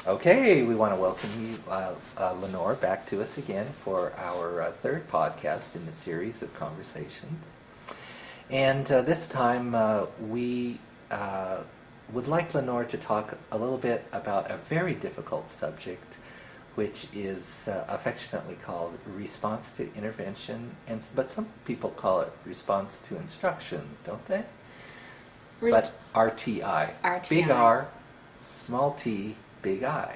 Okay, we want to welcome you, Lenore, back to us again for our third podcast in the series of conversations. And this time we would like Lenore to talk a little bit about a very difficult subject, which is affectionately called response to intervention, but some people call it response to instruction, don't they? But RTI. RTI. Big R, small t, big I.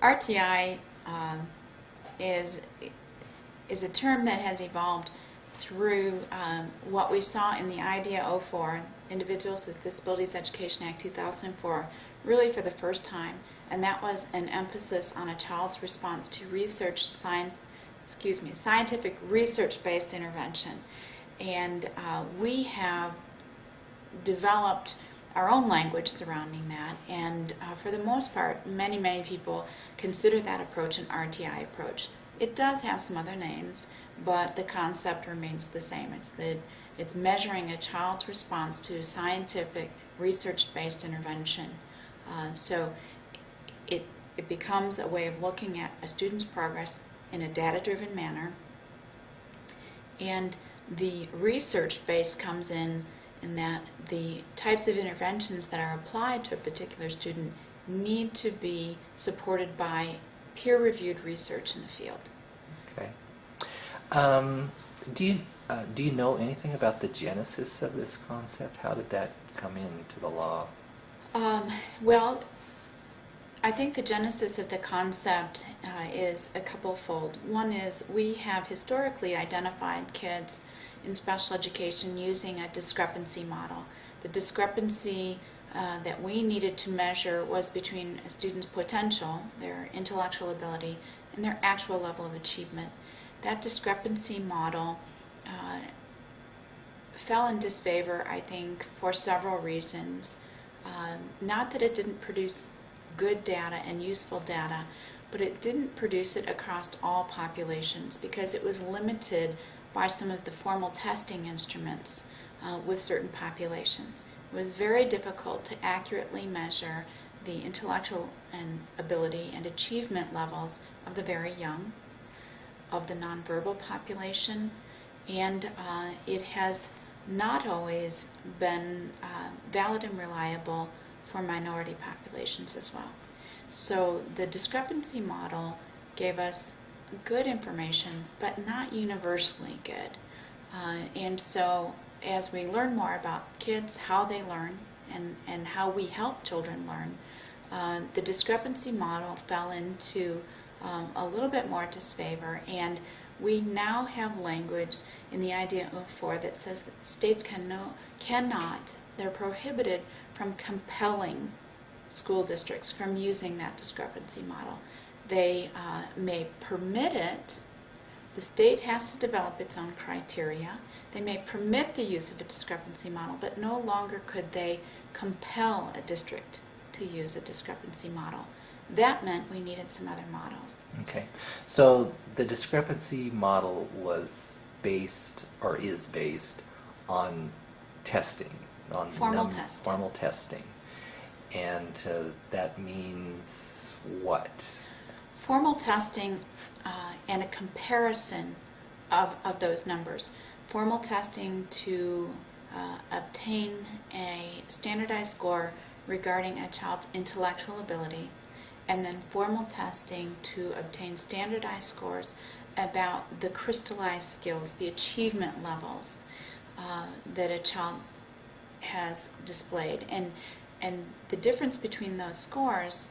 RTI is a term that has evolved through what we saw in the IDEA 04, Individuals with Disabilities Education Act 2004, really for the first time, and that was an emphasis on a child's response to scientific research-based intervention. And we have developed our own language surrounding that, and for the most part, many people consider that approach an RTI approach. It does have some other names, but the concept remains the same. It's measuring a child's response to scientific research-based intervention. So it becomes a way of looking at a student's progress in a data-driven manner, and the research base comes in that the types of interventions that are applied to a particular student need to be supported by peer-reviewed research in the field. Okay. Do you know anything about the genesis of this concept? How did that come into the law? Well, I think the genesis of the concept is a couple-fold. One is we have historically identified kids in special education using a discrepancy model. The discrepancy that we needed to measure was between a student's potential, their intellectual ability, and their actual level of achievement. That discrepancy model fell in disfavor, I think, for several reasons. Not that it didn't produce good data and useful data, but it didn't produce it across all populations because it was limited by some of the formal testing instruments with certain populations. It was very difficult to accurately measure the intellectual and ability and achievement levels of the very young, of the nonverbal population, and it has not always been valid and reliable for minority populations as well. So the discrepancy model gave us good information, but not universally good. And so as we learn more about kids, how they learn, and how we help children learn, the discrepancy model fell into a little bit more disfavor, and we now have language in the IDEA 04 that says that states cannot, they're prohibited from compelling school districts from using that discrepancy model. They may permit it. The state has to develop its own criteria. They may permit the use of a discrepancy model, but no longer could they compel a district to use a discrepancy model. That meant we needed some other models. Okay. So the discrepancy model was based, or is based, on testing, on formal testing. Formal testing. And that means what? Formal testing and a comparison of those numbers. Formal testing to obtain a standardized score regarding a child's intellectual ability, and then formal testing to obtain standardized scores about the crystallized skills, the achievement levels that a child has displayed. And the difference between those scores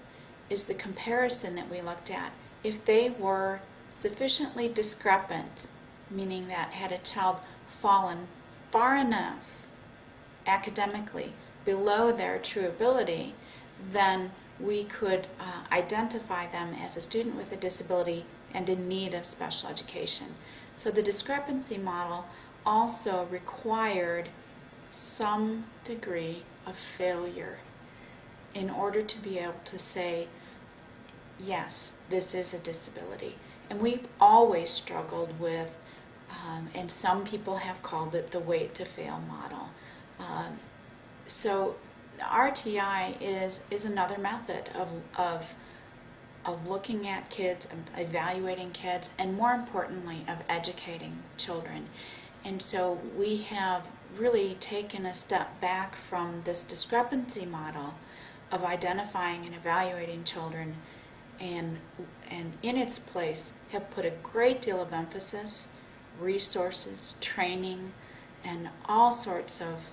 is the comparison that we looked at. If they were sufficiently discrepant, meaning that had a child fallen far enough academically below their true ability, then we could identify them as a student with a disability and in need of special education. So the discrepancy model also required some degree of failure in order to be able to say, yes, this is a disability. And we've always struggled with, and some people have called it the wait to fail model. So RTI is another method of looking at kids, of evaluating kids, and more importantly, of educating children. And so we have really taken a step back from this discrepancy model of identifying and evaluating children, and in its place have put a great deal of emphasis, resources, training, and all sorts of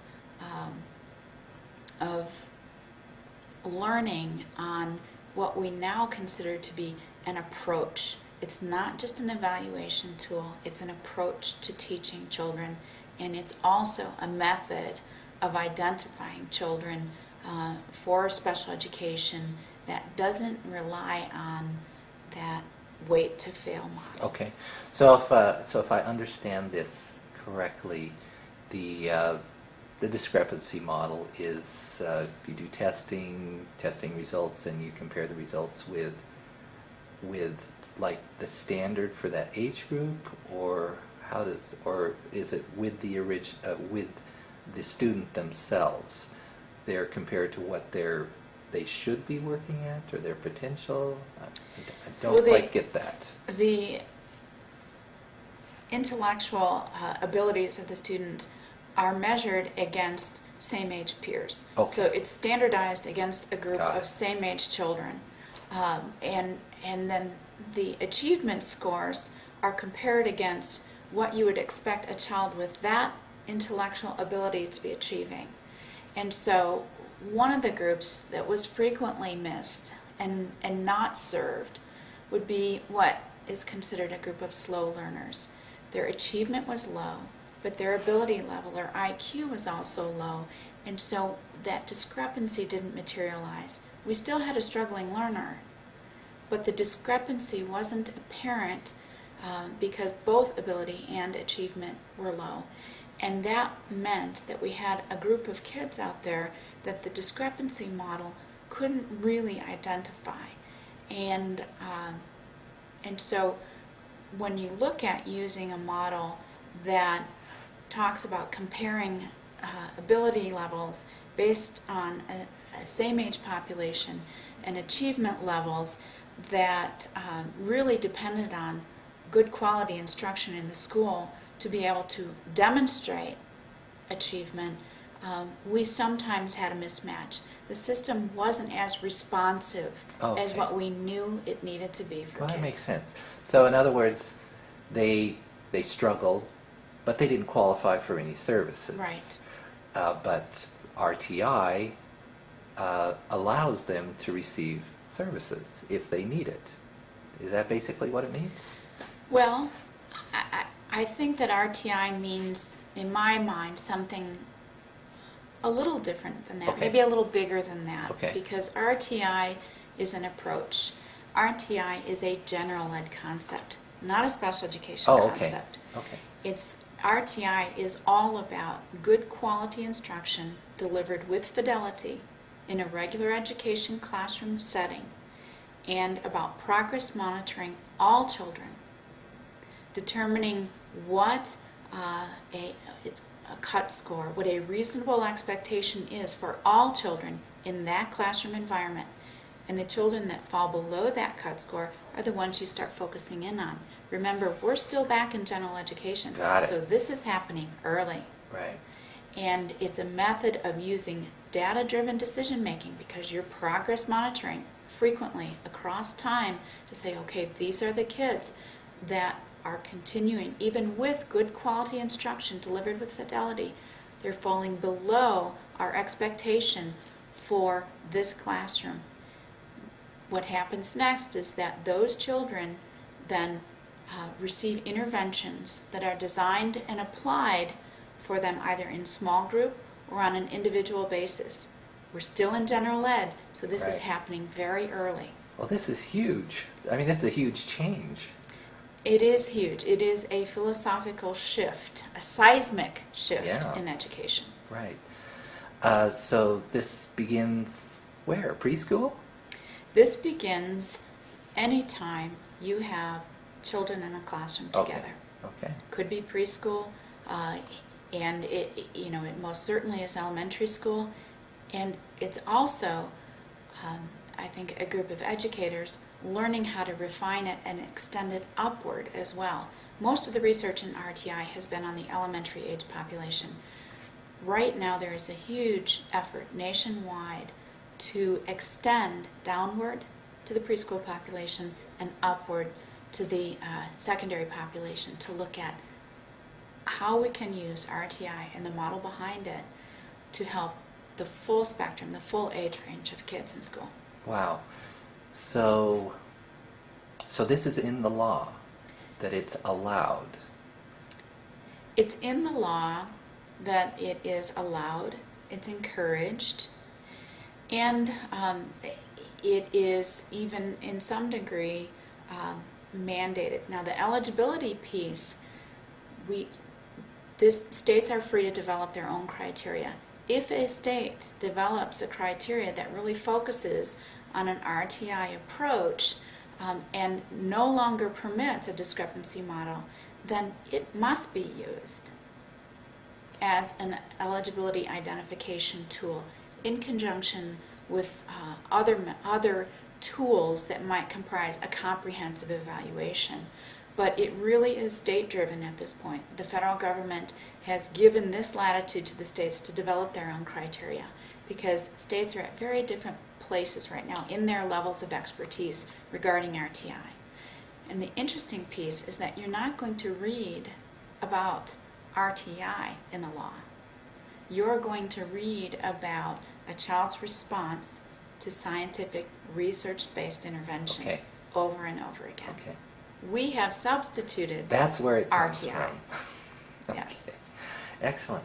learning on what we now consider to be an approach. It's not just an evaluation tool, it's an approach to teaching children, and it's also a method of identifying children for special education that doesn't rely on that wait to fail model. Okay, so if I understand this correctly, the discrepancy model is you do testing results, and you compare the results with like the standard for that age group, or is it with with the student themselves? They're compared to what they should be working at, or their potential. I don't quite get that. The intellectual abilities of the student are measured against same-age peers. Okay. So it's standardized against a group Got of it. same-age children. And then the achievement scores are compared against what you would expect a child with that intellectual ability to be achieving. And so one of the groups that was frequently missed and not served would be what is considered a group of slow learners. Their achievement was low, but their ability level, their IQ, was also low, and so that discrepancy didn't materialize. We still had a struggling learner, but the discrepancy wasn't apparent because both ability and achievement were low. And that meant that we had a group of kids out there that the discrepancy model couldn't really identify. And so when you look at using a model that talks about comparing ability levels based on a same-age population and achievement levels that really depended on good quality instruction in the school to be able to demonstrate achievement, we sometimes had a mismatch. The system wasn't as responsive as what we knew it needed to be for Well, kids. that makes sense. So in other words, they struggled, but they didn't qualify for any services. Right. But RTI allows them to receive services if they need it. Is that basically what it means? Well, I think that RTI means, in my mind, something a little different than that, Okay. maybe a little bigger than that, Okay. because RTI is an approach. RTI is a general ed concept, not a special education concept. Okay. RTI is all about good quality instruction delivered with fidelity in a regular education classroom setting, and about progress monitoring all children, determining what it's a cut score, what a reasonable expectation is for all children in that classroom environment. And the children that fall below that cut score are the ones you start focusing in on. Remember, we're still back in general education. Got it. So this is happening early. Right. And it's a method of using data-driven decision-making, because you're progress monitoring frequently across time to say, okay, these are the kids that are continuing, even with good quality instruction delivered with fidelity, they're falling below our expectation for this classroom. What happens next is that those children then receive interventions that are designed and applied for them either in small group or on an individual basis. We're still in general ed, so this is Right. happening very early. Well, this is huge. I mean, this is a huge change. It is huge. It is a philosophical shift, a seismic shift Yeah. in education. Right. So this begins where? Preschool? This begins anytime you have children in a classroom together. Okay. Could be preschool, and it most certainly is elementary school, And it's also, I think, a group of educators learning how to refine it and extend it upward as well. Most of the research in RTI has been on the elementary age population. Right now there is a huge effort nationwide to extend downward to the preschool population and upward to the secondary population to look at how we can use RTI and the model behind it to help the full spectrum, the full age range of kids in school. Wow. So this is in the law, that it's allowed. It's in the law that it is allowed, it's encouraged, and it is even in some degree mandated. Now the eligibility piece, states are free to develop their own criteria. If a state develops a criteria that really focuses on an RTI approach and no longer permits a discrepancy model, then it must be used as an eligibility identification tool in conjunction with other tools that might comprise a comprehensive evaluation. But it really is state-driven at this point. The federal government has given this latitude to the states to develop their own criteria because states are at very different places right now in their levels of expertise regarding RTI. And the interesting piece is that you're not going to read about RTI in the law. You're going to read about a child's response to scientific research-based intervention over and over again. Okay. We have substituted That's where it comes RTI. from. Yes. Okay. Excellent.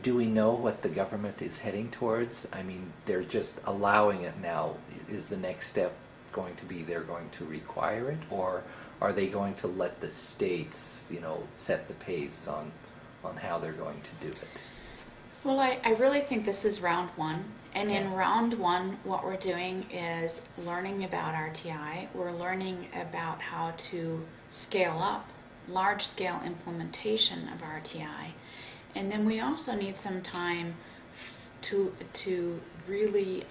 Do we know what the government is heading towards? I mean, they're just allowing it now. Is the next step going to be they're going to require it, or are they going to let the states, set the pace on how they're going to do it? Well, I really think this is round one. And in Yeah. round one, what we're doing is learning about RTI. We're learning about how to scale up large-scale implementation of RTI. And then we also need some time to really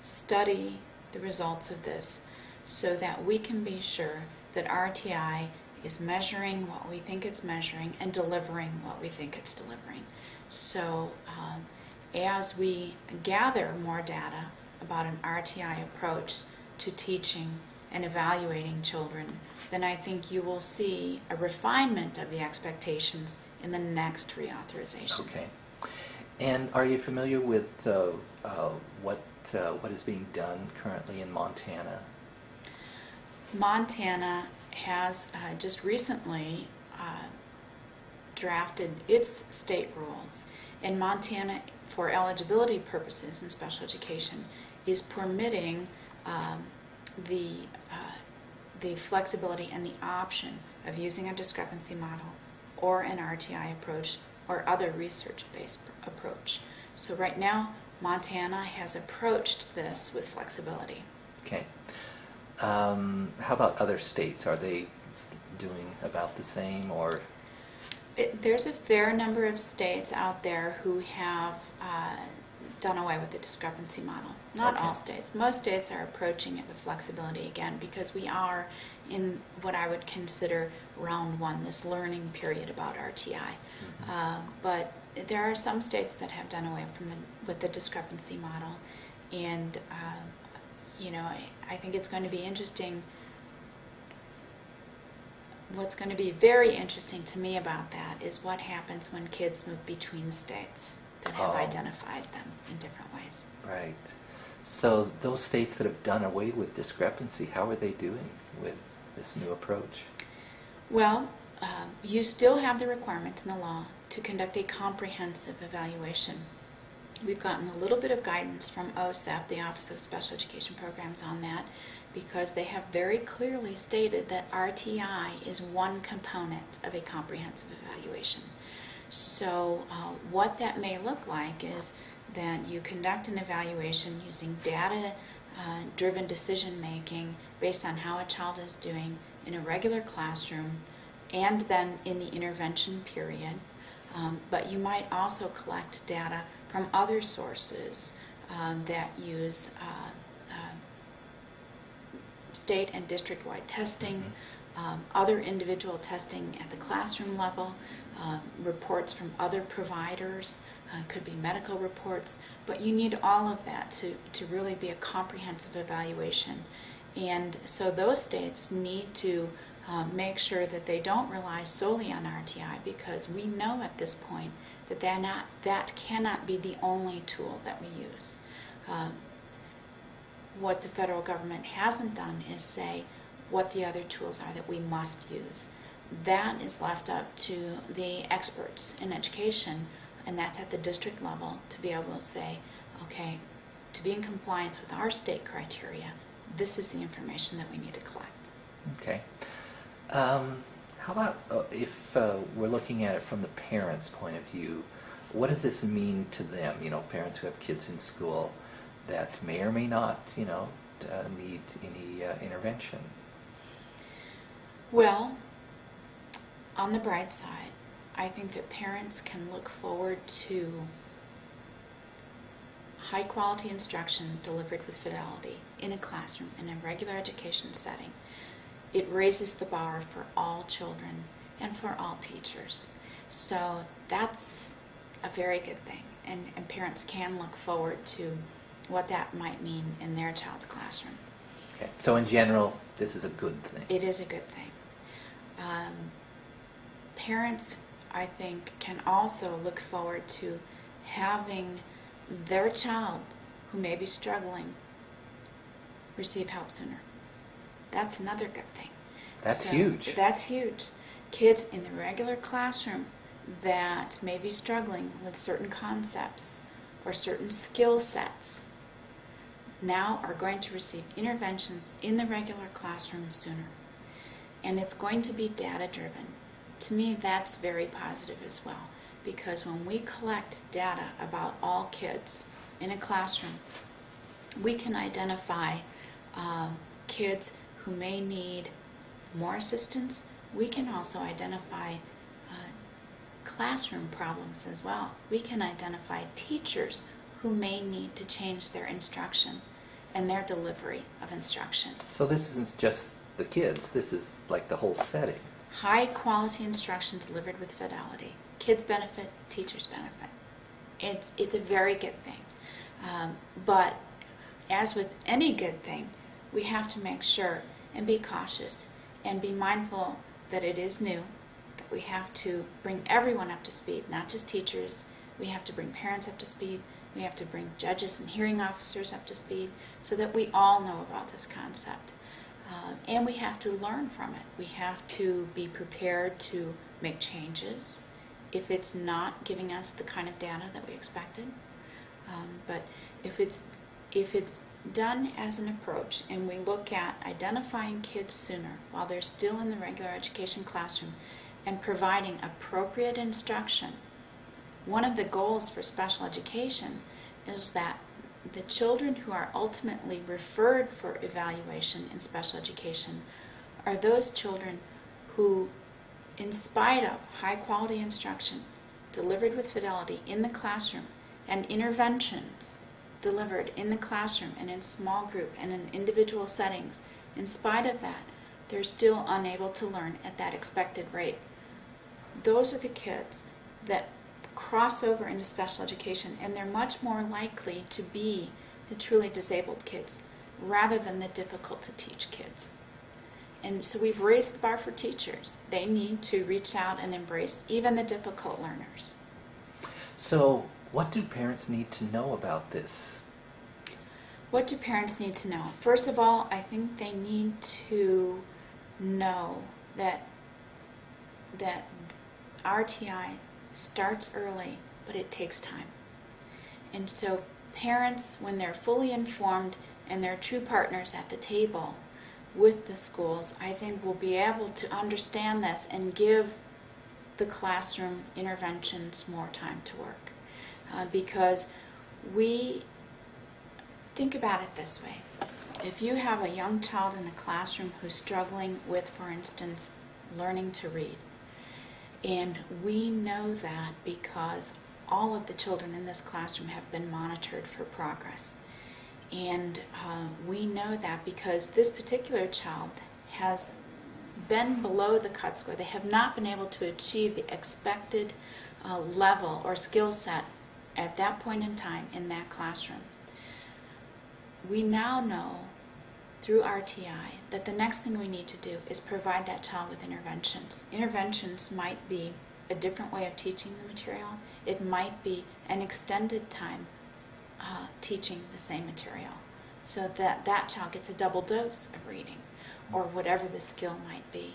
study the results of this so that we can be sure that RTI is measuring what we think it's measuring and delivering what we think it's delivering. So as we gather more data about an RTI approach to teaching and evaluating children, then I think you will see a refinement of the expectations in the next reauthorization. Okay. And are you familiar with what is being done currently in Montana? Montana has just recently drafted its state rules, and Montana, for eligibility purposes in special education, is permitting the flexibility and the option of using a discrepancy model or an RTI approach or other research-based approach. So right now, Montana has approached this with flexibility. Okay. How about other states? Are they doing about the same, or? There's a fair number of states out there who have done away with the discrepancy model. Not Okay. all states. Most states are approaching it with flexibility again because we are in what I would consider round one, this learning period about RTI. But there are some states that have done away with the discrepancy model, and I think it's going to be interesting. What's going to be very interesting to me about that is what happens when kids move between states that have identified them in different ways. Right. So those states that have done away with discrepancy, how are they doing with this new approach? Well, you still have the requirement in the law to conduct a comprehensive evaluation. We've gotten a little bit of guidance from OSEP, the Office of Special Education Programs, on that, because they have very clearly stated that RTI is one component of a comprehensive evaluation. So what that may look like is that you conduct an evaluation using data-driven decision-making based on how a child is doing in a regular classroom and then in the intervention period. But you might also collect data from other sources that use state and district-wide testing, other individual testing at the classroom level, reports from other providers, could be medical reports, but you need all of that to really be a comprehensive evaluation. And so those states need to make sure that they don't rely solely on RTI, because we know at this point that that cannot be the only tool that we use. What the federal government hasn't done is say what the other tools are that we must use. That is left up to the experts in education, and that's at the district level, to be able to say, okay, to be in compliance with our state criteria, this is the information that we need to collect. Okay. How about if we're looking at it from the parents' point of view, what does this mean to them? You know, parents who have kids in school that may or may not, need any intervention. Well, on the bright side, I think that parents can look forward to high quality instruction delivered with fidelity in a classroom, in a regular education setting. It raises the bar for all children and for all teachers. So that's a very good thing, and parents can look forward to what that might mean in their child's classroom. Okay. So in general, this is a good thing. It is a good thing. Parents, I think, can also look forward to having their child who may be struggling receive help sooner. That's another good thing. That's huge. That's huge. Kids in the regular classroom that may be struggling with certain concepts or certain skill sets now are going to receive interventions in the regular classroom sooner. And it's going to be data-driven. To me, that's very positive as well, because when we collect data about all kids in a classroom, we can identify kids who may need more assistance. We can also identify classroom problems as well. We can identify teachers who may need to change their instruction and their delivery of instruction. So this isn't just the kids, this is like the whole setting. High quality instruction delivered with fidelity. Kids benefit, teachers benefit. It's a very good thing. But as with any good thing, we have to make sure and be cautious and be mindful that it is new, that we have to bring everyone up to speed, not just teachers. We have to bring parents up to speed. We have to bring judges and hearing officers up to speed so that we all know about this concept. And we have to learn from it. We have to be prepared to make changes if it's not giving us the kind of data that we expected. But if it's done as an approach and we look at identifying kids sooner while they're still in the regular education classroom and providing appropriate instruction, one of the goals for special education is that the children who are ultimately referred for evaluation in special education are those children who, in spite of high quality instruction delivered with fidelity in the classroom and interventions delivered in the classroom and in small group and in individual settings, in spite of that, they're still unable to learn at that expected rate. Those are the kids that cross over into special education, and they're much more likely to be the truly disabled kids rather than the difficult to teach kids. And so we've raised the bar for teachers. They need to reach out and embrace even the difficult learners. So what do parents need to know about this? What do parents need to know? First of all, I think they need to know that RTI starts early, but it takes time. And so parents, when they're fully informed and they're true partners at the table with the schools, I think will be able to understand this and give the classroom interventions more time to work. Because we think about it this way. If you have a young child in a classroom who's struggling with, for instance, learning to read. And we know that because all of the children in this classroom have been monitored for progress. And we know that because this particular child has been below the cut score. They have not been able to achieve the expected level or skill set at that point in time in that classroom. We now know through RTI that the next thing we need to do is provide that child with interventions. Interventions might be a different way of teaching the material. It might be an extended time teaching the same material so that that child gets a double dose of reading, or whatever the skill might be.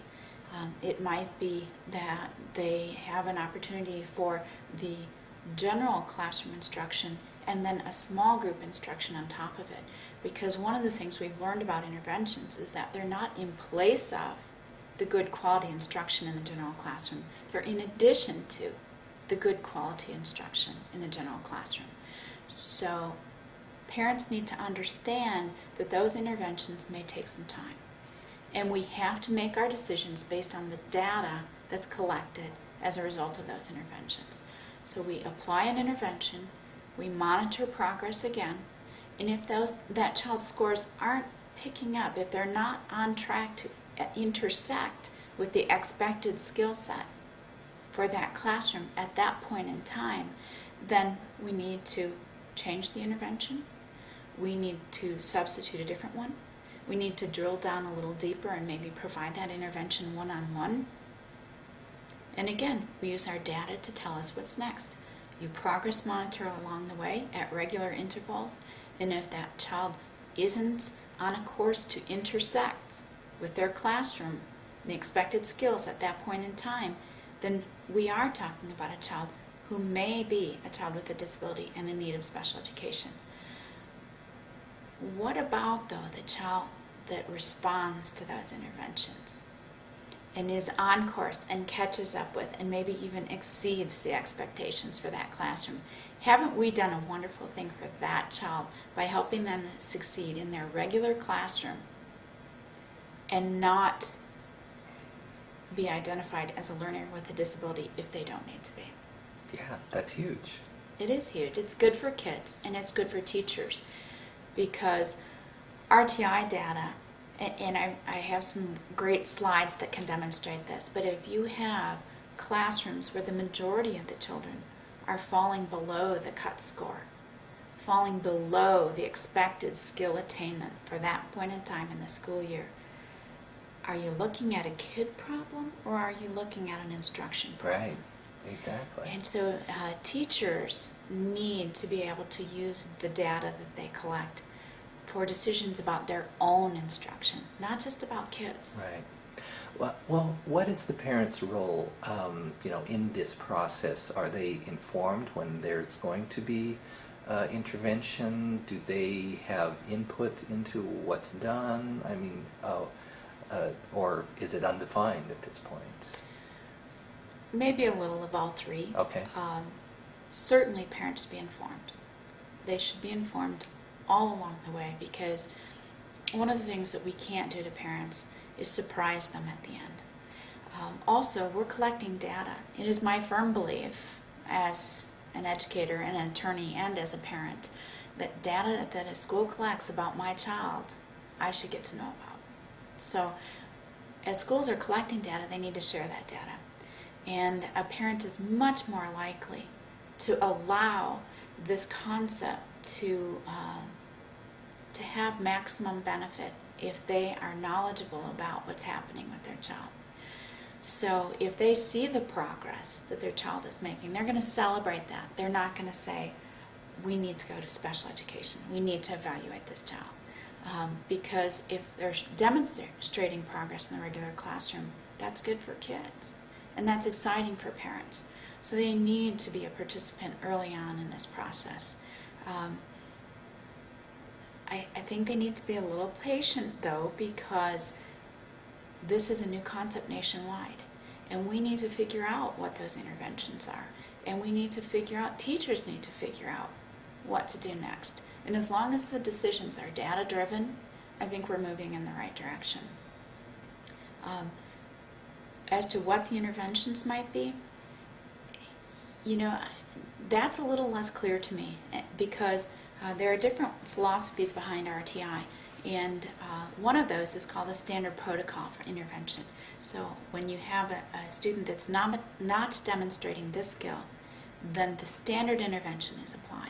It might be that they have an opportunity for the general classroom instruction and then a small group instruction on top of it. Because one of the things we've learned about interventions is that they're not in place of the good quality instruction in the general classroom. They're in addition to the good quality instruction in the general classroom. So parents need to understand that those interventions may take some time. And we have to make our decisions based on the data that's collected as a result of those interventions. So we apply an intervention, we monitor progress again, and if that child's scores aren't picking up, if they're not on track to intersect with the expected skill set for that classroom at that point in time, then we need to change the intervention, we need to substitute a different one, we need to drill down a little deeper and maybe provide that intervention one-on-one. And again, we use our data to tell us what's next. You progress monitor along the way at regular intervals, and if that child isn't on a course to intersect with their classroom and the expected skills at that point in time, then we are talking about a child who may be a child with a disability and in need of special education. What about, though, the child that responds to those interventions and is on course and catches up with and maybe even exceeds the expectations for that classroom? Haven't we done a wonderful thing for that child by helping them succeed in their regular classroom and not be identified as a learner with a disability if they don't need to be? Yeah, that's huge. It is huge. It's good for kids and it's good for teachers, because RTI data, and I have some great slides that can demonstrate this, but if you have classrooms where the majority of the children are falling below the cut score, falling below the expected skill attainment for that point in time in the school year, are you looking at a kid problem or are you looking at an instruction problem? Right, exactly. And so teachers need to be able to use the data that they collect for decisions about their own instruction, not just about kids. Right. Well, what is the parent's role, in this process? Are they informed when there's going to be intervention? Do they have input into what's done? I mean, or is it undefined at this point? Maybe a little of all three. Okay. Certainly parents should be informed. They should be informed all along the way, because one of the things that we can't do to parents is surprise them at the end. Also, we're collecting data. It is my firm belief as an educator and an attorney and as a parent that data that a school collects about my child, I should get to know about. So as schools are collecting data, they need to share that data. And a parent is much more likely to allow this concept to have maximum benefit if they are knowledgeable about what's happening with their child. So if they see the progress that their child is making, they're going to celebrate that. They're not going to say, we need to go to special education. We need to evaluate this child. Because if they're demonstrating progress in the regular classroom, that's good for kids. And that's exciting for parents. So they need to be a participant early on in this process. I think they need to be a little patient, though, because this is a new concept nationwide. And we need to figure out what those interventions are. And we need to figure out, teachers need to figure out what to do next. And as long as the decisions are data-driven, I think we're moving in the right direction. as to what the interventions might be, you know, that's a little less clear to me because there are different philosophies behind RTI, and one of those is called the standard protocol for intervention. So when you have a student that's not demonstrating this skill, then the standard intervention is applied.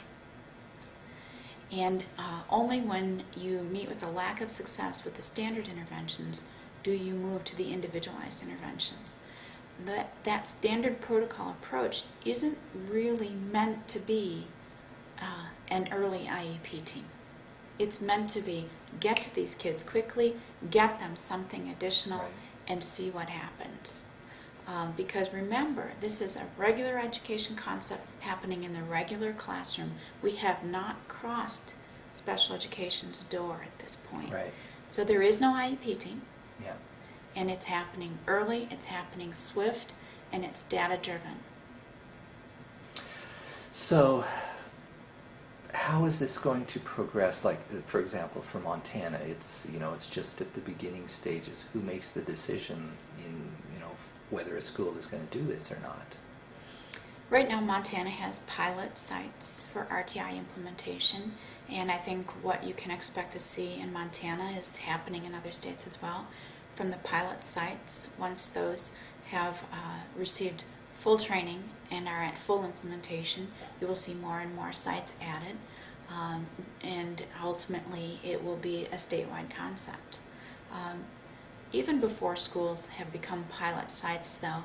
And only when you meet with a lack of success with the standard interventions do you move to the individualized interventions. That standard protocol approach isn't really meant to be an early IEP team. It's meant to be get to these kids quickly, get them something additional, Right. and see what happens. Because remember, this is a regular education concept happening in the regular classroom. We have not crossed special education's door at this point. Right. So there is no IEP team, Yeah. and it's happening early, it's happening swift, and it's data-driven. So, how is this going to progress? Like, for example, for Montana, it's just at the beginning stages. Who makes the decision in whether a school is going to do this or not? Right now, Montana has pilot sites for RTI implementation, and I think what you can expect to see in Montana is happening in other states as well. From the pilot sites, once those have received full training and are at full implementation, you will see more and more sites added, and ultimately it will be a statewide concept. Even before schools have become pilot sites, though,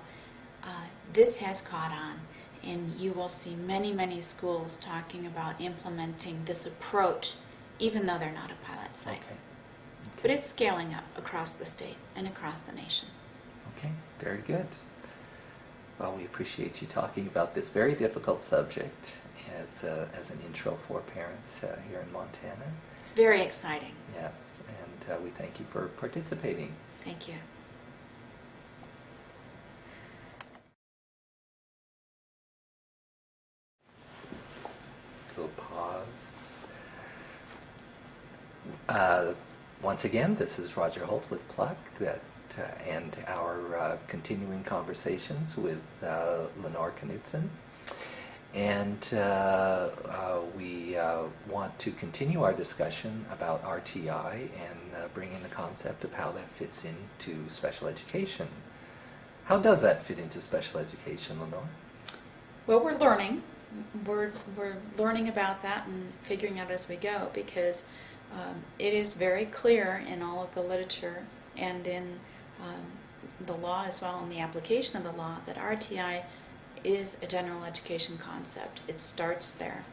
this has caught on, and you will see many, many schools talking about implementing this approach, even though they're not a pilot site. Okay. But it's scaling up across the state and across the nation. Okay, very good. Well, we appreciate you talking about this very difficult subject as an intro for parents here in Montana. It's very exciting. Yes, and we thank you for participating. Thank you. We'll pause. Once again, this is Roger Holt with Pluck and our continuing conversations with Lenore Knudtson. And we want to continue our discussion about RTI and bring in the concept of how that fits into special education. How does that fit into special education, Lenore? Well, we're learning. We're learning about that and figuring out as we go, because it is very clear in all of the literature and in the law as well, in the application of the law, that RTI is a general education concept. It starts there.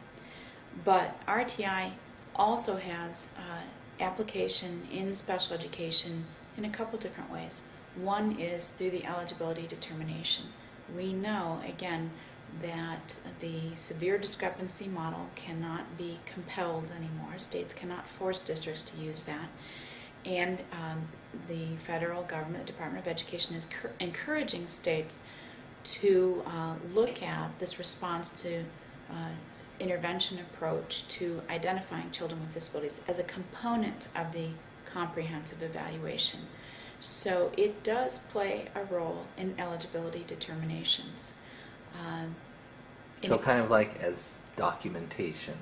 But RTI also has application in special education in a couple different ways. One is through the eligibility determination. We know, again, that the severe discrepancy model cannot be compelled anymore. States cannot force districts to use that. And the federal government, the Department of Education, is encouraging states to look at this response to intervention approach to identifying children with disabilities as a component of the comprehensive evaluation. So it does play a role in eligibility determinations. So kind of like as documentation,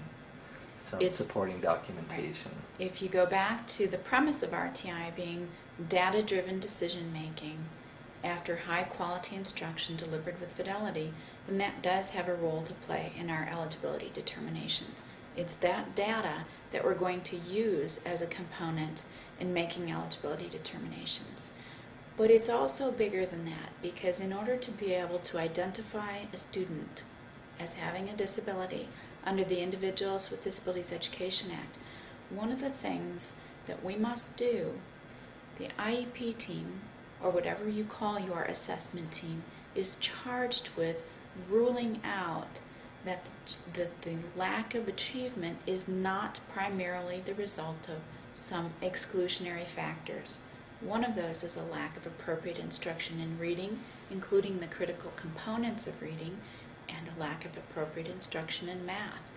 some It's- supporting documentation. If you go back to the premise of RTI being data-driven decision-making after high-quality instruction delivered with fidelity, then that does have a role to play in our eligibility determinations. It's that data that we're going to use as a component in making eligibility determinations. But it's also bigger than that, because in order to be able to identify a student as having a disability under the Individuals with Disabilities Education Act, one of the things that we must do, the IEP team, or whatever you call your assessment team, is charged with ruling out that the lack of achievement is not primarily the result of some exclusionary factors. One of those is a lack of appropriate instruction in reading, including the critical components of reading, and a lack of appropriate instruction in math.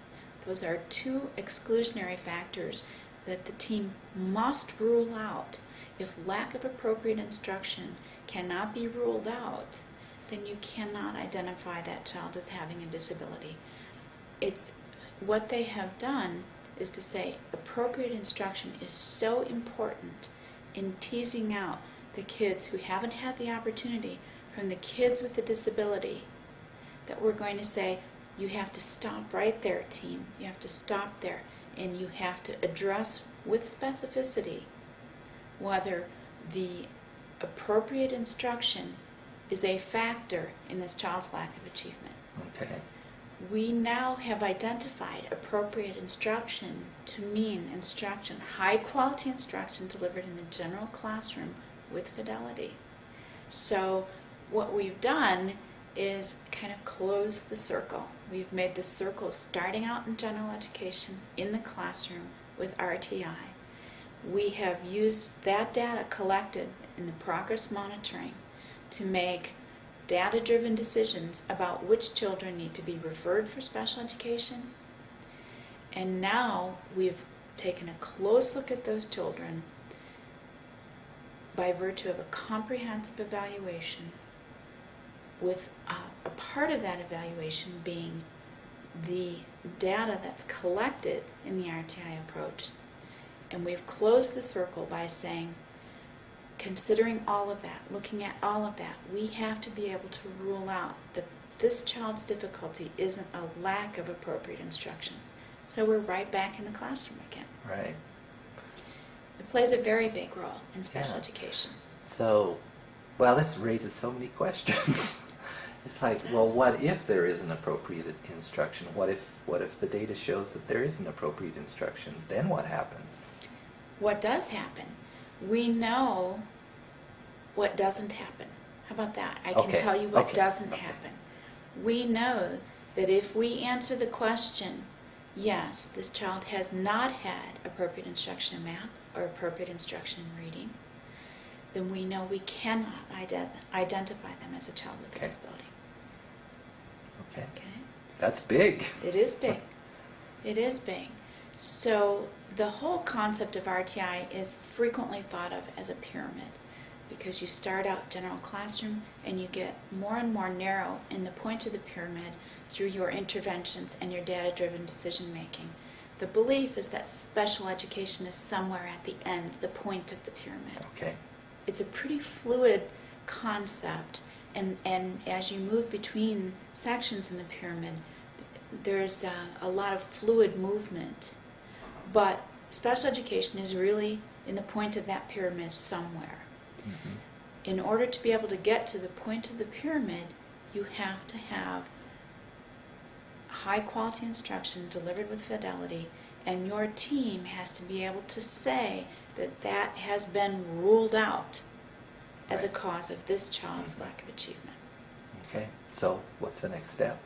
Those are two exclusionary factors that the team must rule out. If lack of appropriate instruction cannot be ruled out, then you cannot identify that child as having a disability. It's what they have done is to say appropriate instruction is so important in teasing out the kids who haven't had the opportunity from the kids with the disability that we're going to say, you have to stop right there, team. You have to stop there, and you have to address with specificity whether the appropriate instruction is a factor in this child's lack of achievement. Okay. We now have identified appropriate instruction to mean instruction, high quality instruction delivered in the general classroom with fidelity. So what we've done is kind of close the circle. We've made the circle starting out in general education in the classroom with RTI. We have used that data collected in the progress monitoring to make data-driven decisions about which children need to be referred for special education. And now we've taken a close look at those children by virtue of a comprehensive evaluation, with a part of that evaluation being the data that's collected in the RTI approach. And we've closed the circle by saying, considering all of that, looking at all of that, we have to be able to rule out that this child's difficulty isn't a lack of appropriate instruction. So we're right back in the classroom again. Right. It plays a very big role in special Yeah. education. So, well, this raises so many questions. It's like, well, what if there is an appropriate instruction? What if the data shows that there is an appropriate instruction? Then what happens? What does happen? We know what doesn't happen. How about that? I can Okay. tell you what Okay. doesn't Okay. happen. We know that if we answer the question, yes, this child has not had appropriate instruction in math or appropriate instruction in reading, then we know we cannot identify them as a child with a Okay. disability. Okay. Okay? That's big. It is big. It is big. So the whole concept of RTI is frequently thought of as a pyramid, because you start out general classroom and you get more and more narrow in the point of the pyramid through your interventions and your data-driven decision making. The belief is that special education is somewhere at the end, the point of the pyramid. Okay. It's a pretty fluid concept, and as you move between sections in the pyramid, there's a lot of fluid movement. But special education is really in the point of that pyramid somewhere. Mm-hmm. In order to be able to get to the point of the pyramid, you have to have high quality instruction delivered with fidelity, and your team has to be able to say that that has been ruled out as a Right. cause of this child's lack of achievement. Okay. So what's the next step?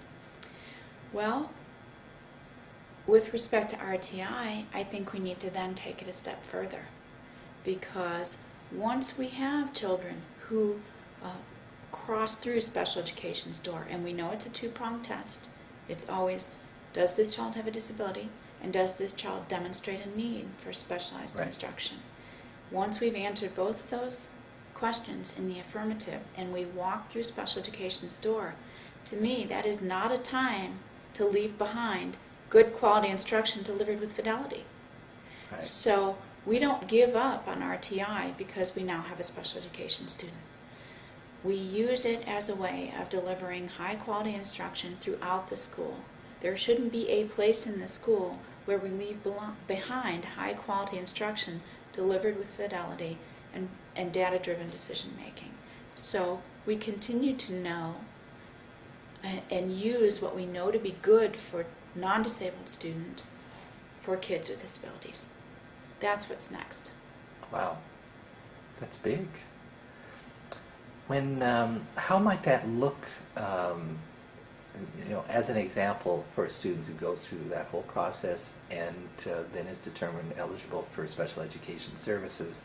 Well, with respect to RTI, I think we need to then take it a step further, because once we have children who cross through special education's door, and we know it's a two-pronged test, it's always, does this child have a disability, and does this child demonstrate a need for specialized Right. instruction? Once we've answered both of those questions in the affirmative and we walk through special education's door, to me that is not a time to leave behind good quality instruction delivered with fidelity. Right. So we don't give up on RTI because we now have a special education student. We use it as a way of delivering high quality instruction throughout the school. There shouldn't be a place in the school where we leave behind high quality instruction delivered with fidelity and data-driven decision making. So we continue to know and use what we know to be good for non-disabled students for kids with disabilities. That's what's next. Wow. That's big. When how might that look, as an example for a student who goes through that whole process and then is determined eligible for special education services?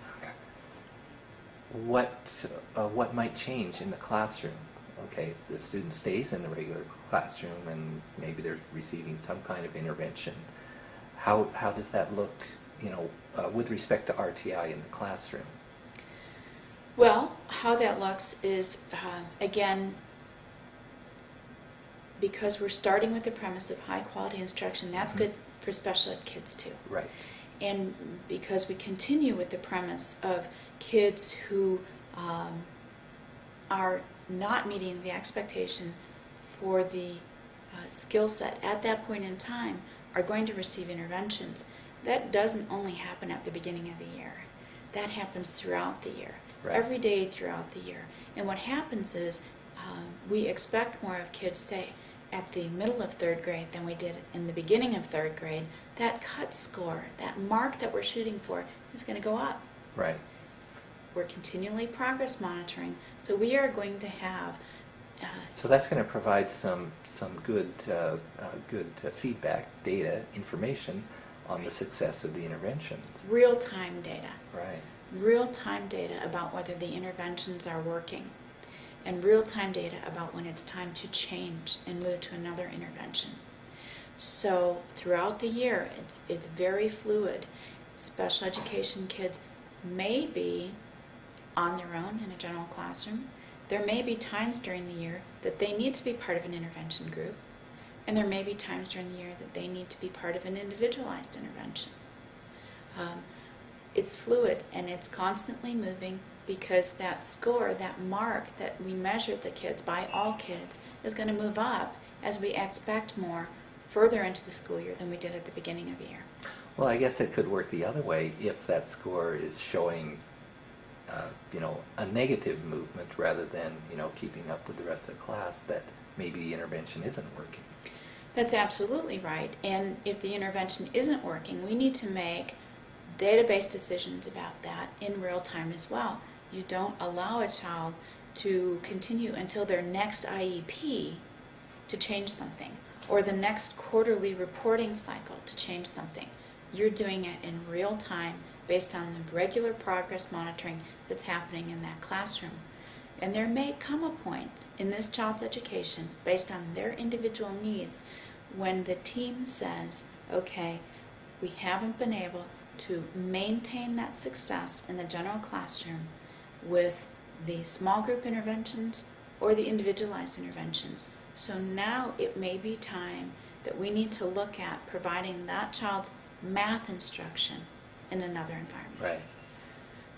What might change in the classroom? Okay, the student stays in the regular classroom and maybe they're receiving some kind of intervention. How does that look, with respect to RTI in the classroom? Well, how that looks is, again, because we're starting with the premise of high quality instruction, that's good for special ed kids too. Right. And because we continue with the premise of kids who are not meeting the expectation for the skill set at that point in time are going to receive interventions, that doesn't only happen at the beginning of the year. That happens throughout the year, Right. every day throughout the year. And what happens is we expect more of kids, say, at the middle of third grade than we did in the beginning of third grade. That cut score, that mark that we're shooting for, is going to go up. Right. We're continually progress monitoring, so we are going to have So that's going to provide some good feedback, data, information on the success of the interventions. real-time data. Right. Real-time data about whether the interventions are working, and real-time data about when it's time to change and move to another intervention. So throughout the year, it's very fluid. Special education kids may be on their own in a general classroom. There may be times during the year that they need to be part of an intervention group, and there may be times during the year that they need to be part of an individualized intervention. It's fluid and it's constantly moving because that score, that mark that we measure the kids by, all kids, is going to move up as we expect more further into the school year than we did at the beginning of the year. Well, I guess it could work the other way if that score is showing, a negative movement rather than, keeping up with the rest of the class, that maybe the intervention isn't working. That's absolutely right. And if the intervention isn't working, we need to make database decisions about that in real time as well. You don't allow a child to continue until their next IEP to change something, or the next quarterly reporting cycle to change something. You're doing it in real time based on the regular progress monitoring that's happening in that classroom. And there may come a point in this child's education, based on their individual needs, when the team says, okay, we haven't been able to maintain that success in the general classroom with the small group interventions or the individualized interventions. So now it may be time that we need to look at providing that child's math instruction in another environment. Right.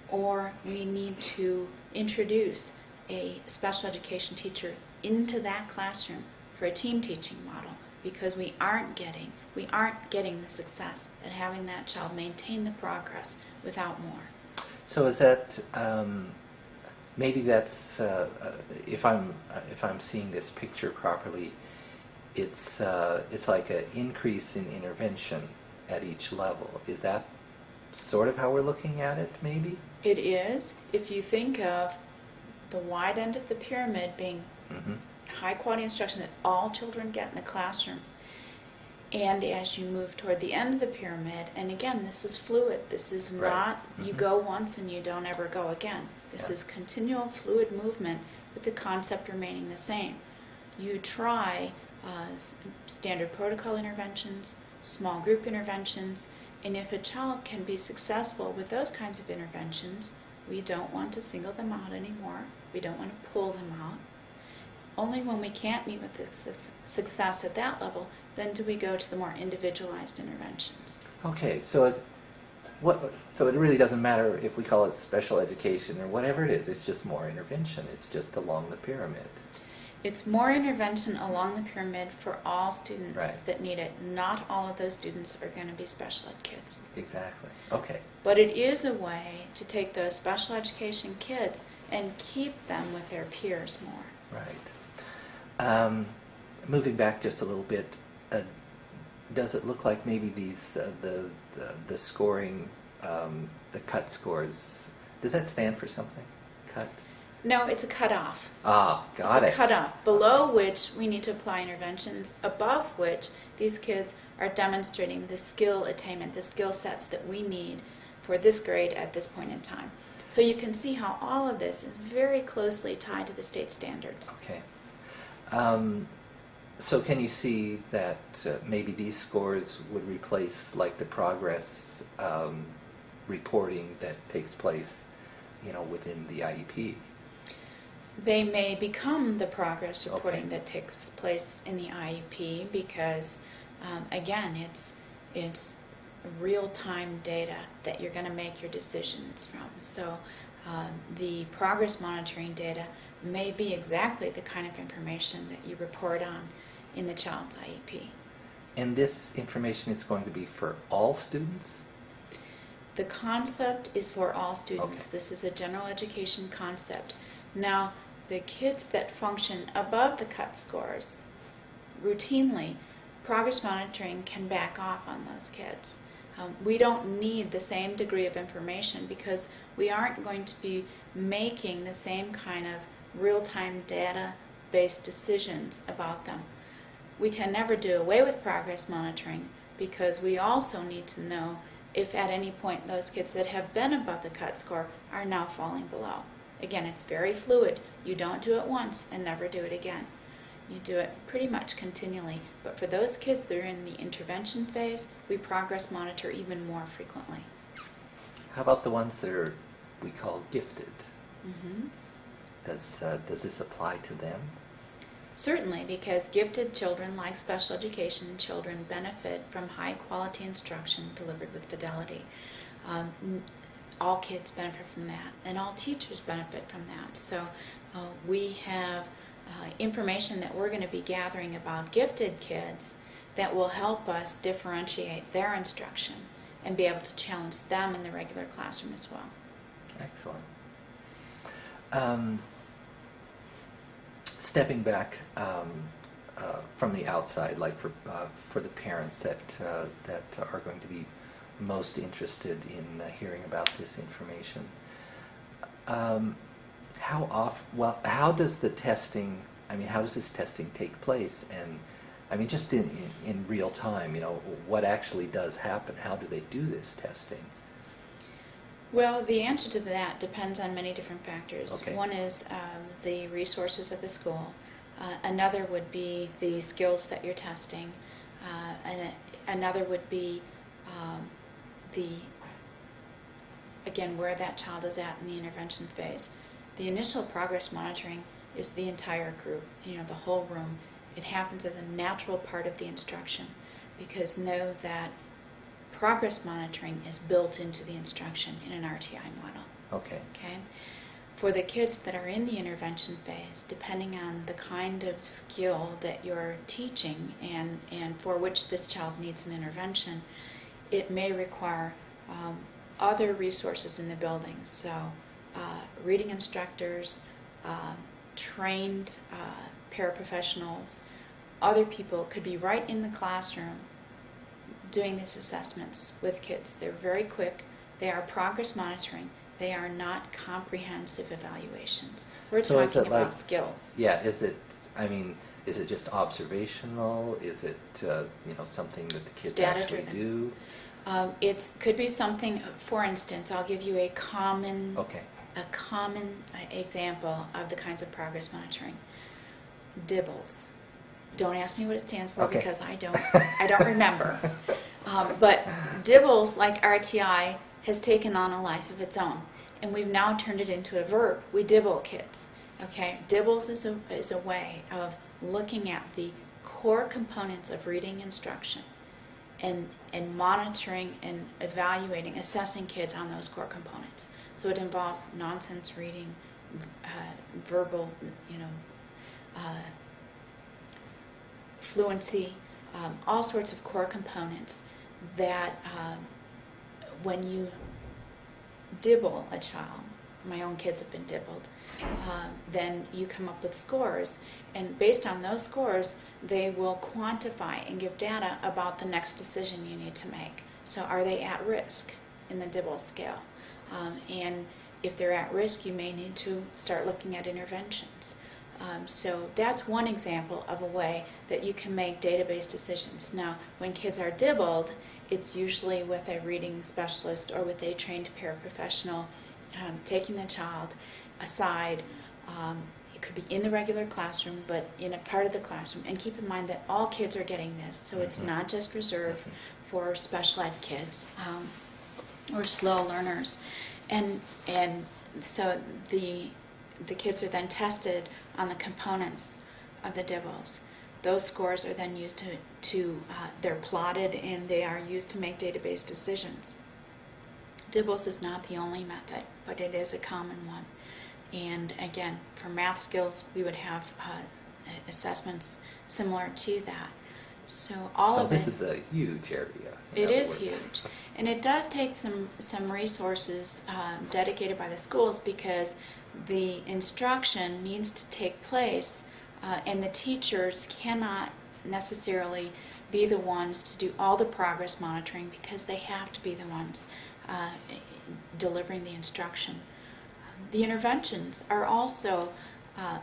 Or we need to introduce a special education teacher into that classroom for a team teaching model, because we aren't getting the success at having that child maintain the progress without more. So is that maybe that's if I'm seeing this picture properly, it's like an increase in intervention at each level. Is that sort of how we're looking at it? Maybe it is. If you think of the wide end of the pyramid being high quality instruction that all children get in the classroom, and as you move toward the end of the pyramid, and again, this is fluid. This is not you go once and you don't ever go again. This is continual fluid movement with the concept remaining the same. You try standard protocol interventions, small group interventions, and if a child can be successful with those kinds of interventions, we don't want to single them out anymore. We don't want to pull them out. Only when we can't meet with the success at that level, then do we go to the more individualized interventions. Okay, so it really doesn't matter if we call it special education or whatever it is. It's just more intervention. It's just along the pyramid. It's more intervention along the pyramid for all students that need it. Not all of those students are going to be special ed kids. Exactly. Okay. But it is a way to take those special education kids and keep them with their peers more. Right. Moving back just a little bit, does it look like maybe these the scoring, the cut scores, does that stand for something? Cut? No, it's a cutoff. Ah, got it. It's a cutoff, below which we need to apply interventions, above which these kids are demonstrating the skill attainment, the skill sets that we need for this grade at this point in time. So you can see how all of this is very closely tied to the state standards. Okay. So can you see that maybe these scores would replace like the progress reporting that takes place within the IEP. They may become the progress reporting Okay. that takes place in the IEP because, again, it's real-time data that you're going to make your decisions from. So the progress monitoring data may be exactly the kind of information that you report on in the child's IEP. And this information is going to be for all students? The concept is for all students. Okay. This is a general education concept. Now, the kids that function above the cut scores, routinely, progress monitoring can back off on those kids. We don't need the same degree of information because we aren't going to be making the same kind of real-time data-based decisions about them. We can never do away with progress monitoring because we also need to know if at any point those kids that have been above the cut score are now falling below. Again, it's very fluid. You don't do it once and never do it again. You do it pretty much continually. But for those kids that are in the intervention phase, we progress monitor even more frequently. How about the ones that we call gifted? Mm-hmm. Does this apply to them? Certainly, because gifted children, like special education children, benefit from high-quality instruction delivered with fidelity. All kids benefit from that, and all teachers benefit from that. So we have information that we're going to be gathering about gifted kids that will help us differentiate their instruction and be able to challenge them in the regular classroom as well. Excellent. Stepping back from the outside, like for the parents that are going to be most interested in hearing about this information, how does the testing? I mean, how does this testing take place? And I mean, just in real time, what actually does happen? How do they do this testing? Well, the answer to that depends on many different factors. Okay. One is the resources of the school. Another would be the skills that you're testing. And another would be again, where that child is at in the intervention phase. The initial progress monitoring is the entire group, the whole room. It happens as a natural part of the instruction because know that progress monitoring is built into the instruction in an RTI model. Okay. Okay? For the kids that are in the intervention phase, depending on the kind of skill that you're teaching and for which this child needs an intervention, it may require other resources in the building. So reading instructors, trained paraprofessionals, other people could be right in the classroom doing these assessments with kids. They're very quick. They are progress monitoring. They are not comprehensive evaluations. We're So is talking it about skills. Yeah, is it just observational? Is it something that the kids Data actually driven. do? It could be something. For instance, I'll give you a common Okay. example of the kinds of progress monitoring. DIBBLES. Don't ask me what it stands for Okay. because I don't remember. But DIBBLES, like RTI, has taken on a life of its own, and we've now turned it into a verb. We dibble kids. Okay, DIBBLES is a way of looking at the core components of reading instruction and monitoring and evaluating, assessing kids on those core components. So it involves nonsense reading, verbal, fluency, all sorts of core components that when you dibble a child, my own kids have been dibbled, then you come up with scores, and based on those scores they will quantify and give data about the next decision you need to make. So are they at risk in the dibble scale? And if they're at risk, you may need to start looking at interventions. So that's one example of a way that you can make database decisions. Now, when kids are dibbled, it's usually with a reading specialist or with a trained paraprofessional taking the child aside. It could be in the regular classroom, but in a part of the classroom. And keep in mind that all kids are getting this, so it's not just reserved for special ed kids or slow learners. And so the kids are then tested on the components of the DIBELS. Those scores are then used they're plotted and they are used to make database decisions. DIBELS is not the only method, but it is a common one. And again, for math skills, we would have assessments similar to that. So this is a huge area. It is huge. And it does take some resources dedicated by the schools, because the instruction needs to take place and the teachers cannot necessarily be the ones to do all the progress monitoring, because they have to be the ones delivering the instruction. The interventions are also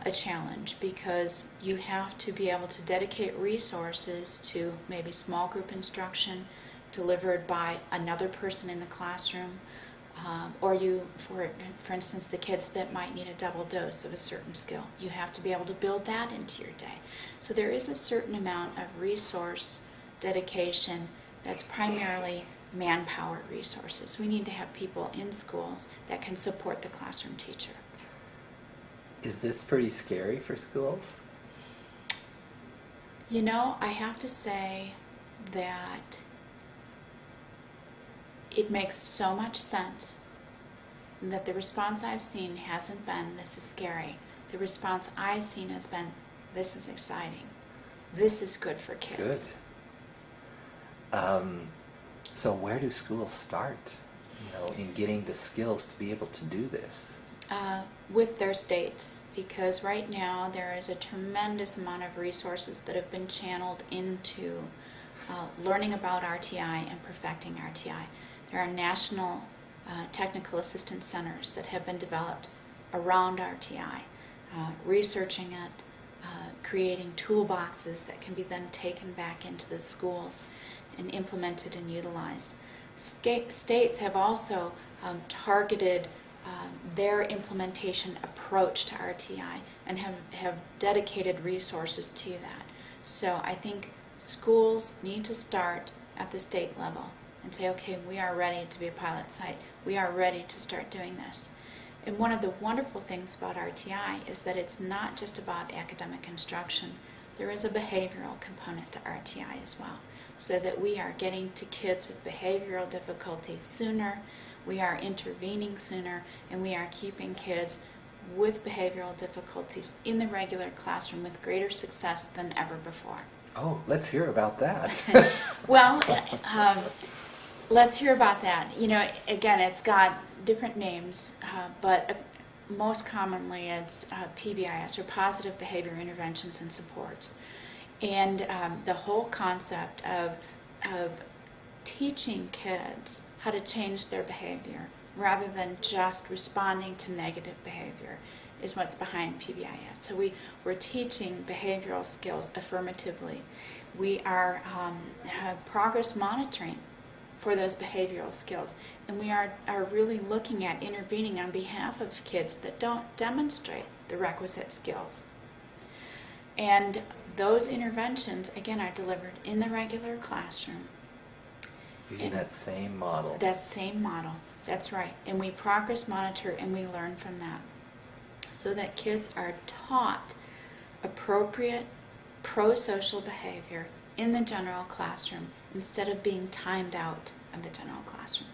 a challenge, because you have to be able to dedicate resources to maybe small group instruction delivered by another person in the classroom, or for instance, the kids that might need a double dose of a certain skill. You have to be able to build that into your day. So there is a certain amount of resource dedication that's primarily manpower resources. We need to have people in schools that can support the classroom teacher. Is this pretty scary for schools? You know, I have to say that it makes so much sense that the response I've seen hasn't been, "This is scary." The response I've seen has been, "This is exciting. This is good for kids." Good. So where do schools start, in getting the skills to be able to do this? With their states, because right now there is a tremendous amount of resources that have been channeled into learning about RTI and perfecting RTI. There are national technical assistance centers that have been developed around RTI, researching it, creating toolboxes that can be then taken back into the schools and implemented and utilized. States have also targeted their implementation approach to RTI and have dedicated resources to that. So I think schools need to start at the state level and say, okay, we are ready to be a pilot site. We are ready to start doing this. And one of the wonderful things about RTI is that it's not just about academic instruction. There is a behavioral component to RTI as well, so that we are getting to kids with behavioral difficulties sooner, we are intervening sooner, and we are keeping kids with behavioral difficulties in the regular classroom with greater success than ever before. Oh, let's hear about that. Well, let's hear about that. Again, it's got different names, but most commonly it's PBIS, or Positive Behavior Interventions and Supports. And the whole concept of teaching kids how to change their behavior rather than just responding to negative behavior is what's behind PBIS. So we're teaching behavioral skills affirmatively. We are have progress monitoring for those behavioral skills, and we are really looking at intervening on behalf of kids that don't demonstrate the requisite skills. And those interventions, again, are delivered in the regular classroom. Using that same model. That same model, that's right. And we progress monitor and we learn from that, so that kids are taught appropriate pro-social behavior in the general classroom instead of being timed out of the general classroom.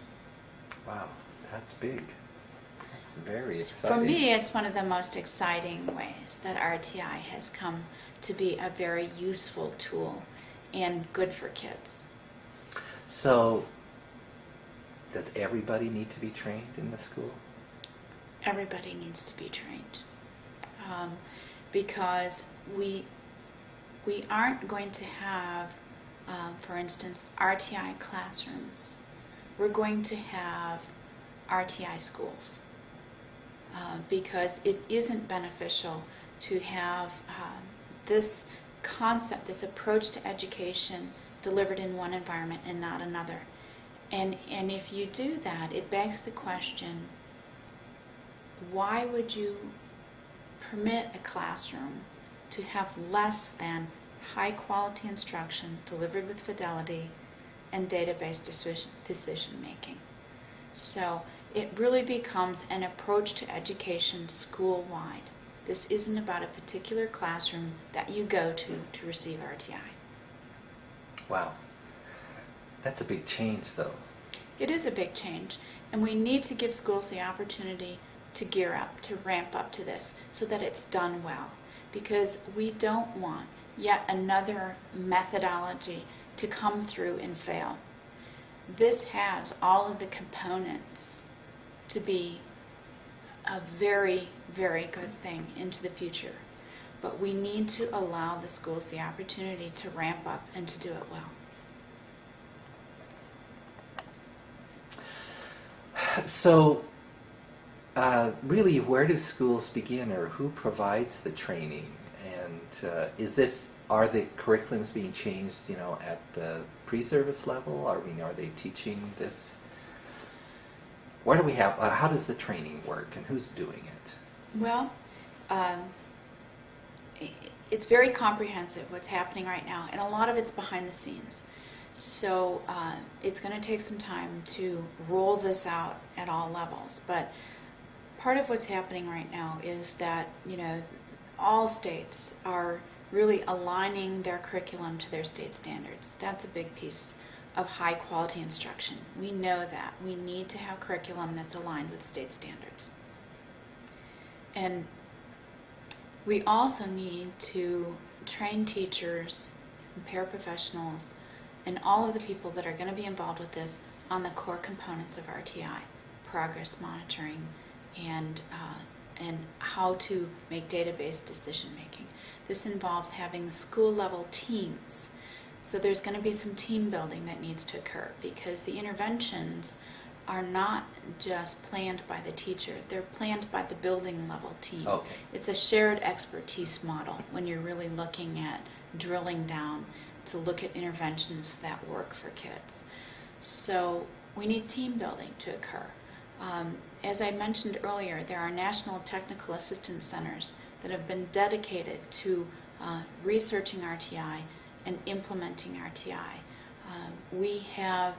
Wow, that's big. That's very exciting. For me, it's one of the most exciting ways that RTI has come to be a very useful tool and good for kids. So, does everybody need to be trained in the school? Everybody needs to be trained, because we aren't going to have, for instance, RTI classrooms. We're going to have RTI schools, because it isn't beneficial to have this concept, this approach to education delivered in one environment and not another. And if you do that, it begs the question, why would you permit a classroom to have less than high quality instruction delivered with fidelity and database decision making? So it really becomes an approach to education school-wide. This isn't about a particular classroom that you go to receive RTI. Wow. That's a big change, though. It is a big change, and we need to give schools the opportunity to gear up, to ramp up to this, so that it's done well. Because we don't want yet another methodology to come through and fail. This has all of the components to be a very, very good thing into the future. But we need to allow the schools the opportunity to ramp up and to do it well. So, really, where do schools begin, or who provides the training? And are the curriculums being changed, at the pre-service level? Are they teaching this? Where do we have? How does the training work, and who's doing it? Well, it's very comprehensive what's happening right now, and a lot of it's behind the scenes. So it's going to take some time to roll this out at all levels. But part of what's happening right now is that, all states are really aligning their curriculum to their state standards. That's a big piece of high quality instruction. We know that. We need to have curriculum that's aligned with state standards. And we also need to train teachers and paraprofessionals and all of the people that are going to be involved with this on the core components of RTI, progress monitoring, and how to make database decision making. This involves having school level teams. So there's going to be some team building that needs to occur, because the interventions are not just planned by the teacher, they're planned by the building level team. Okay. It's a shared expertise model when you're really looking at drilling down to look at interventions that work for kids. So we need team building to occur. As I mentioned earlier, there are national technical assistance centers that have been dedicated to researching RTI and implementing RTI. We have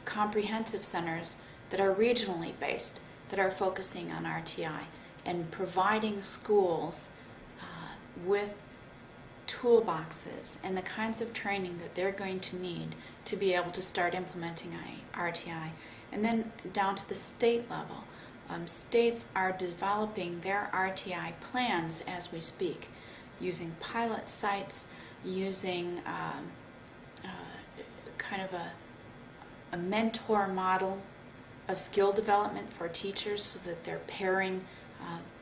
comprehensive centers that are regionally based that are focusing on RTI and providing schools with toolboxes and the kinds of training that they're going to need to be able to start implementing RTI. And then down to the state level, states are developing their RTI plans as we speak, using pilot sites, using kind of a mentor model of skill development for teachers, so that they're pairing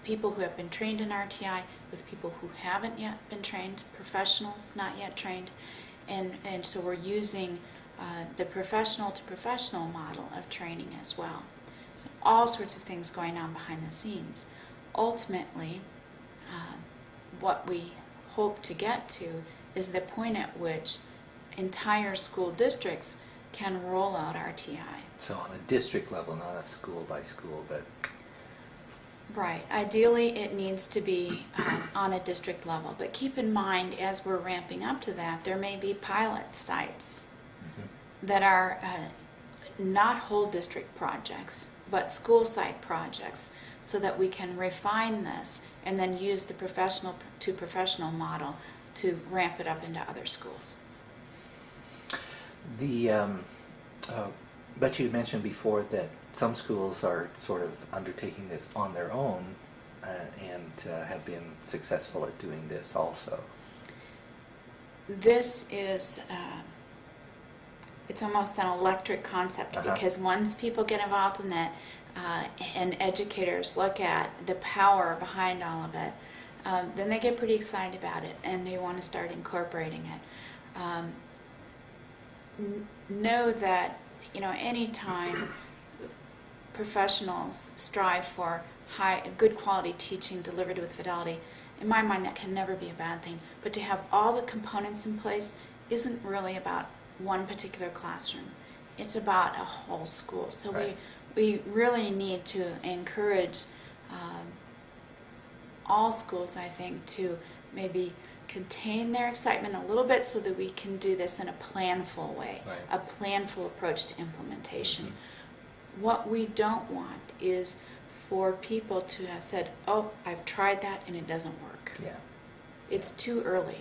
people who have been trained in RTI with people who haven't yet been trained, professionals not yet trained, and so we're using the professional to professional model of training as well. So all sorts of things going on behind the scenes. Ultimately, what we hope to get to is the point at which entire school districts can roll out RTI. So on a district level, not a school by school, but... Right. Ideally, it needs to be on a district level. But keep in mind, as we're ramping up to that, there may be pilot sites that are not whole district projects, but school site projects, so that we can refine this and then use the professional to professional model to ramp it up into other schools. But you mentioned before that some schools are sort of undertaking this on their own and have been successful at doing this also. This is, it's almost an electric concept, because once people get involved in it and educators look at the power behind all of it, then they get pretty excited about it and they want to start incorporating it. Know that, anytime professionals strive for good quality teaching delivered with fidelity, in my mind that can never be a bad thing. But to have all the components in place isn't really about one particular classroom. It's about a whole school. So right. we really need to encourage all schools, I think, to maybe contain their excitement a little bit, so that we can do this in a planful way, right. a planful approach to implementation. What we don't want is for people to have said, oh, I've tried that and it doesn't work. Yeah. It's too early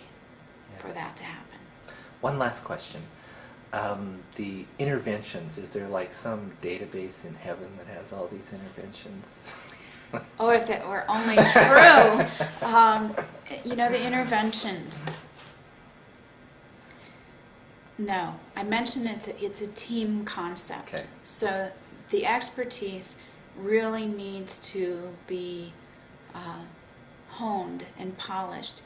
Yeah. for that to happen. One last question. The interventions, is there like some database in heaven that has all these interventions? Oh, if that were only true. The interventions. No, I mentioned it's a team concept. Okay. So the expertise really needs to be honed and polished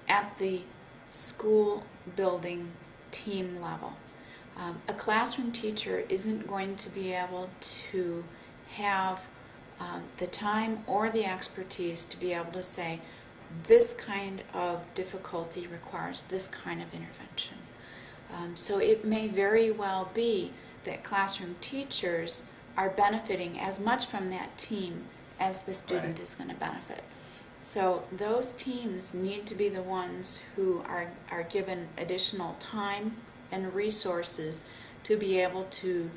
at the school building team level. A classroom teacher isn't going to be able to have the time or the expertise to be able to say, this kind of difficulty requires this kind of intervention. So it may very well be that classroom teachers are benefiting as much from that team as the student Right. is going to benefit. So those teams need to be the ones who are given additional time and resources to be able to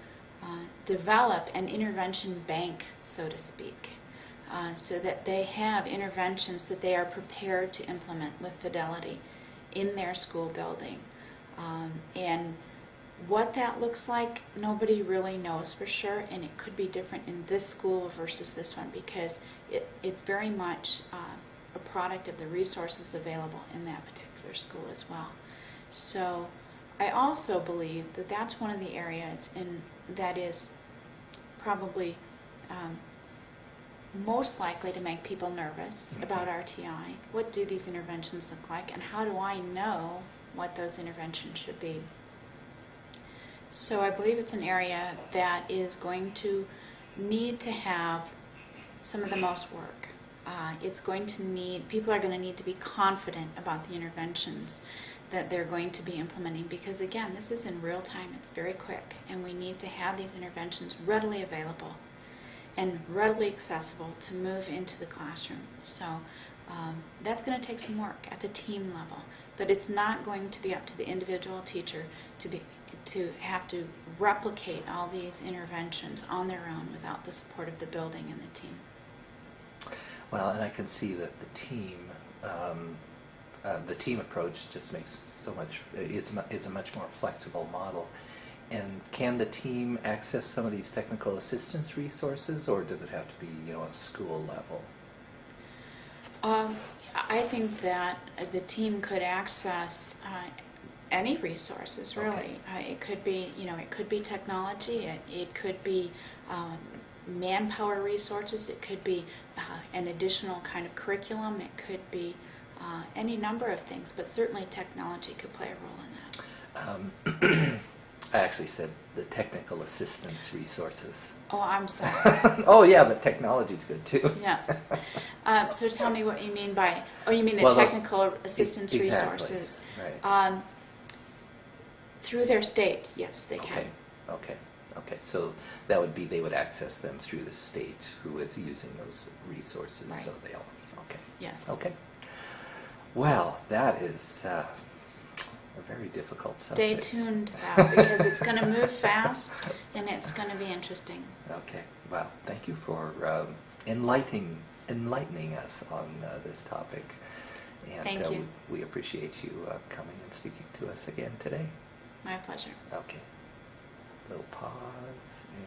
develop an intervention bank, so to speak, so that they have interventions that they are prepared to implement with fidelity in their school building. And what that looks like, nobody really knows for sure, and it could be different in this school versus this one because it's very much a product of the resources available in that particular school as well. So I also believe that that's one of the areas that is probably most likely to make people nervous about RTI. What do these interventions look like, and how do I know what those interventions should be? So I believe it's an area that is going to need to have some of the most work. It's going to need, people are going to need to be confident about the interventions that they're going to be implementing because, again, this is in real time, it's very quick, and we need to have these interventions readily available and readily accessible to move into the classroom. So that's going to take some work at the team level, but it's not going to be up to the individual teacher to have to replicate all these interventions on their own without the support of the building and the team. Well, and I can see that the team approach just makes so much, is a much more flexible model. And can the team access some of these technical assistance resources, or does it have to be, a school level? I think that the team could access any resources, really. Okay. It could be, it could be technology. It could be manpower resources. It could be an additional kind of curriculum. It could be any number of things, but certainly technology could play a role in that. I actually said the technical assistance resources. Oh, I'm sorry. Oh, yeah, but technology's good too. Yeah. So tell me what you mean by, you mean the Well, technical assistance exactly. resources. Right. Through their state, yes, they can. Okay. So that would be they would access them through the state who is using those resources. Right. So they'll. Okay. Yes. Okay. Well, that is a very difficult Stay subject. tuned though, because it's going to move fast and it's going to be interesting. Okay. Well, thank you for enlightening us on this topic. And Thank you. we appreciate you coming and speaking to us again today. My pleasure. Okay. Little pause. And